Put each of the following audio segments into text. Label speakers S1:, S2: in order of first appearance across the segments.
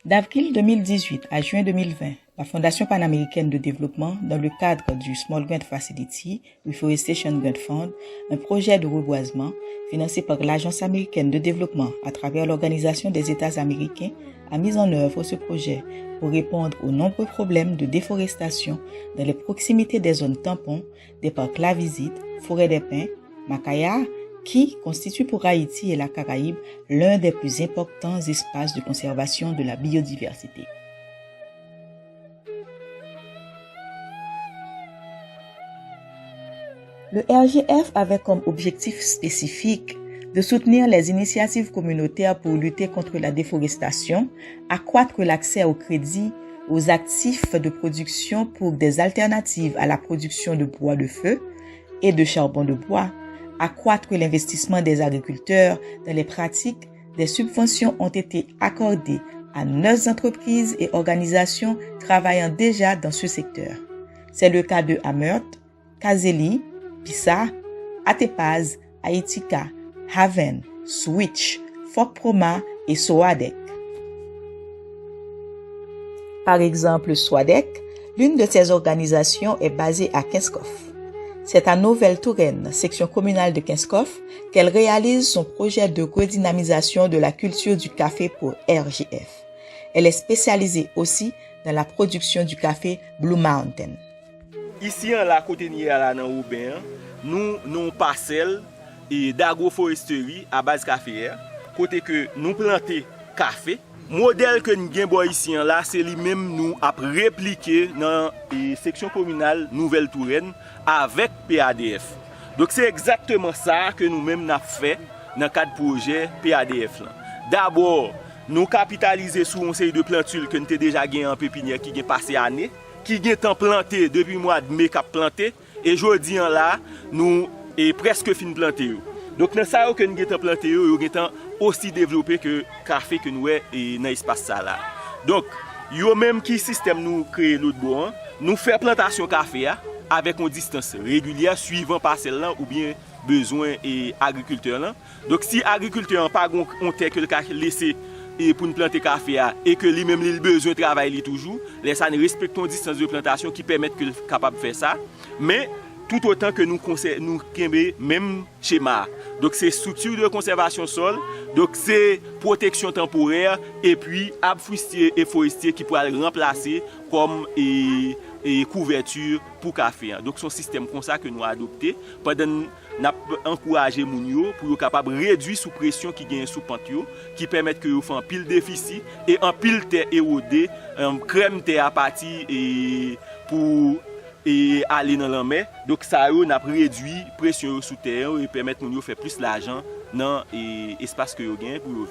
S1: D'avril 2018 à juin 2020, la Fondation panaméricaine de développement, dans le cadre du Small Grant Facility, Reforestation Grant Fund, un projet de reboisement financé par l'Agence américaine de développement à travers l'Organisation des États américains, a mis en œuvre ce projet pour répondre aux nombreux problèmes de déforestation dans les proximités des zones tampons, des parcs La Visite, Forêt des Pins, Macaya, qui constitue pour Haïti et la Caraïbe l'un des plus importants espaces de conservation de la biodiversité. Le RGF avait comme objectif spécifique de soutenir les initiatives communautaires pour lutter contre la déforestation, accroître l'accès au crédit, aux actifs de production pour des alternatives à la production de bois de feu et de charbon de bois, accroître l'investissement des agriculteurs dans les pratiques. Des subventions ont été accordées à 9 entreprises et organisations travaillant déjà dans ce secteur. C'est le cas de Amert, Kazeli, Pisa, Atepaz, Haïtika, Haven, Switch, Fok Proma et Soadec. Par exemple, Soadec, l'une de ces organisations est basée à Kinskof. C'est à Nouvelle-Touraine, section communale de Kinskof, qu'elle réalise son projet de redynamisation de la culture du café pour RGF. Elle est spécialisée aussi dans la production du café Blue Mountain.
S2: Ici, à la côté de Rouben, nous avons une parcelle d'agroforesterie à base caféière, côté que nous plantons café. Le modèle que nous avons ici, c'est lui-même nous a répliqué dans la section communale Nouvelle-Touraine avec PADF. Donc c'est exactement ça que nous-mêmes avons fait dans le cadre du projet PADF. D'abord, nous capitaliser sur une série de plantules que nous avons déjà gagné en pépinière qui ont passé l'année, qui ont planté depuis le mois de mai, et aujourd'hui là, nous sommes presque fin planté. Donc dans ça que nous avons planté, nous avons aussi développé que le café que nous avons dans l'espace là. Donc, yo même qui système nous créer l'autre bois, nous faire plantation café avec une distance régulière suivant parcelle là ou bien besoin et agriculteur là. Donc si agriculteur pas on terre que le laisser pour nous planter café et que lui même il besoin de travailler toujours, les ça ne respecte une distance de plantation qui permet que capable de faire ça, mais tout autant que nous kembe même schéma. Donc c'est structure de conservation sol, donc c'est protection temporaire et puis arbres fruitiers et forestiers qui pourraient remplacer comme couverture pour café. Donc c'est un système comme ça que nous avons adopté pendant nous encourager moun yo pour être capable de réduire sous pression qui gagne sous pente qui permettent que vous fassent un pile déficit et un pile terre érodée, crème terre à partir et pour aller dans la mer. Donc ça a réduit la pression sous terre et permet de faire plus d'argent dans l'espace que vous gagnez pour vivre.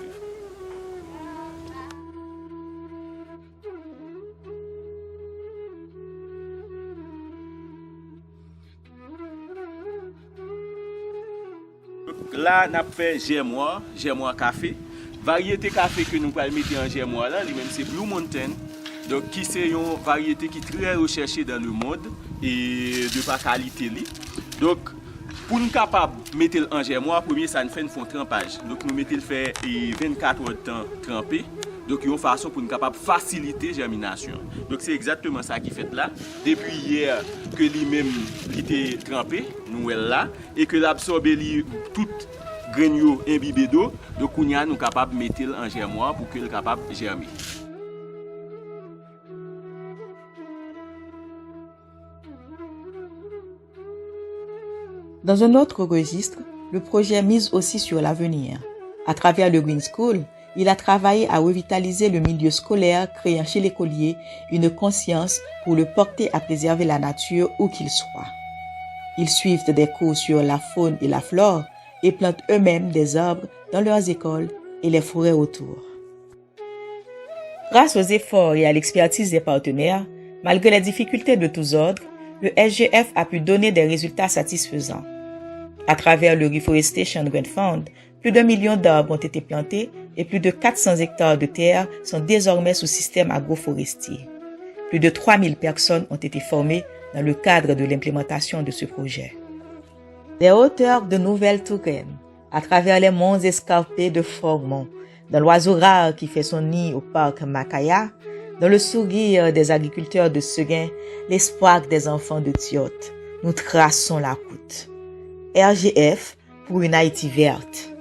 S2: Donc là, nous avons fait germois café. Variété café que nous allons mettre en germois là, lui-même c'est Blue Mountain. Donc, qui c'est une variété qui est très recherchée dans le monde et de par qualité. Donc, pour nous capables de mettre en germois, premier, ça nous fait une trempage. Donc, nous mettons le fait 24 heures de temps trempé. Donc, il y a une façon pour nous capables de faciliter la germination. Donc, c'est exactement ça qui fait là. Depuis hier, que lui-même était trempé, nous là, et que l'absorbé toute graine imbibée d'eau. Donc, nous sommes capables de mettre en germois pour qu'il soit capable de germer.
S1: Dans un autre registre, le projet mise aussi sur l'avenir. À travers le Green School, il a travaillé à revitaliser le milieu scolaire, créant chez l'écolier une conscience pour le porter à préserver la nature où qu'il soit. Ils suivent des cours sur la faune et la flore et plantent eux-mêmes des arbres dans leurs écoles et les forêts autour. Grâce aux efforts et à l'expertise des partenaires, malgré les difficultés de tous ordres, le SGF a pu donner des résultats satisfaisants. À travers le Reforestation Grant Fund, plus d'1 million d'arbres ont été plantés et plus de 400 hectares de terre sont désormais sous système agroforestier. Plus de 3000 personnes ont été formées dans le cadre de l'implémentation de ce projet. Des hauteurs de Nouvelle-Touraine, à travers les monts escarpés de Formont, dans l'oiseau rare qui fait son nid au parc Macaya, dans le sourire des agriculteurs de Seguin, l'espoir des enfants de Tiote, nous traçons la route. RGF pour une Haïti verte.